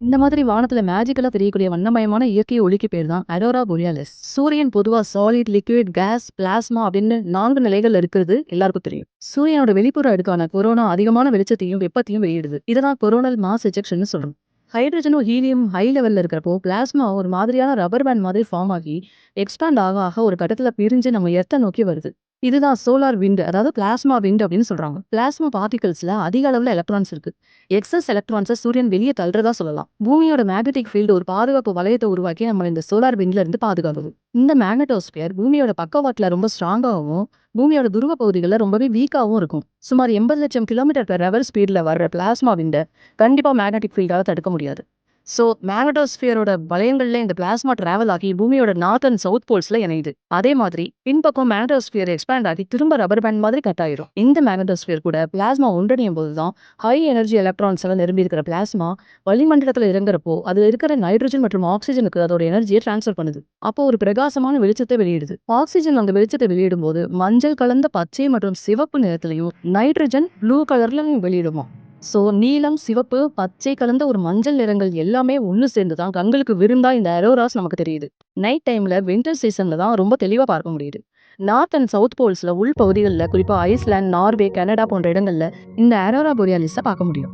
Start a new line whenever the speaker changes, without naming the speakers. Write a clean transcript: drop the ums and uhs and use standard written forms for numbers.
இந்த மாதிரி வானத்துல மேஜிக்கலா தெரியக்கூடிய வண்ணமயமான இயற்கை ஒளிக்கு பேர் தான் அரோரா borealis. சூரியன் பொதுவா சாலிட், லிக்விட், கேஸ், பிளாஸ்மா அப்படின்னு 4 நிலைகள்ல இருக்கிறது எல்லாருக்கும் தெரியும். சூரியனோட வெளிப்புற அடுக்கான கொரோனா அதிகமான வெளிச்சத்தையும் வெப்பத்தையும் வெளியிடுது. இததான் கொரோனல் மாஸ் எஜெக்ஷன் சொல்றோம். ஹைட்ரஜனும் ஹீலியம் ஹை லெவல்ல இருக்கிறப்போ பிளாஸ்மா ஒரு மாதிரியான ரப்பர் பேண்ட் மாதிரி ஃபார்ம் ஆகி எக்ஸ்பேண்ட் ஆக ஆக ஒரு கட்டத்துல பிரிஞ்சு நம்ம எர்த்தை நோக்கி வருது. இதுதான் சோலார் விண்ட், அதாவது பிளாஸ்மா விண்ட் அப்படின்னு சொல்றாங்க. பிளாஸ்மா பார்ட்டிகல்ஸ்ல அதிக அளவுல எலக்ட்ரான்ஸ் இருக்கு. எக்ஸஸ் எலக்ட்ரான்ஸை சூரியன் வெளியே தள்ளுறதா சொல்லலாம். பூமியோட மேக்னெட்டிக் ஃபீல்டு ஒரு பாதுகாப்பு வளையத்தை உருவாக்கி நம்ம இந்த சோலார் விண்ட்ல இருந்து பாதுகாக்குது. இந்த மேக்னட்டோஸ்பியர் பூமியோட பக்கவாட்டுல ரொம்ப ஸ்ட்ராங்காகவும் பூமியோட துருவ பகுதிகளில் ரொம்பவே வீக்காகவும் இருக்கும். சுமார் 80 லட்சம் km/h ஸ்பீட்ல வர்ற பிளாஸ்மா விண்டை கண்டிப்பா மேக்னெட்டிக் ஃபீல்டால தடுக்க முடியாது. ஸோ மேக்னட்டோஸ்பியரோட வளையங்கள்ல இந்த பிளாஸ்மா டிராவல் ஆகி பூமியோட நார்த் அண்ட் சவுத் போல்ஸ்ல இணையுது. அதே மாதிரி பின்பக்கம் மேக்னட்டோஸ்பியர் எக்ஸ்பேண்ட் ஆகி திரும்ப ரப்பர் பேண்ட் மாதிரி கட் ஆயிரும். இந்த மேக்னட்டோஸ்பியர் கூட பிளாஸ்மா ஒன்றிணையும் போதுதான் ஹை எனர்ஜி எலக்ட்ரான்ஸ் எல்லாம் நிரம்பி இருக்கிற பிளாஸ்மா வளிமண்டலத்துல இறங்குறப்போ அதுல இருக்கிற நைட்ரஜன் மற்றும் ஆக்சிஜனுக்கு அதோட எனர்ஜியை டிரான்ஸ்ஃபர் பண்ணுது. அப்போ ஒரு பிரகாசமான வெளிச்சத்தை வெளியிடுது. ஆக்சிஜன் அந்த வெளிச்சத்தை வெளியிடும் போது மஞ்சள் கலந்த பச்சை மற்றும் சிவப்பு நிறத்திலையும் நைட்ரஜன் ப்ளூ கலர்லயும் வெளியிடுமா. ஸோ நீலம், சிவப்பு, பச்சை கலந்த ஒரு மஞ்சள் நிறங்கள் எல்லாமே ஒன்று சேர்ந்து தான் கண்களுக்கு விருந்தா இந்த அரோராஸ் நமக்கு தெரியுது. நைட் டைம்ல வின்டர் சீசன்ல தான் ரொம்ப தெளிவா பார்க்க முடியுது. நார்த் அண்ட் சவுத் போல்ஸ்ல உள் பகுதிகளில் குறிப்பா ஐஸ்லாந்து, நார்வே, கனடா போன்ற இடங்கள்ல இந்த அரோரா borealis பார்க்க முடியும்.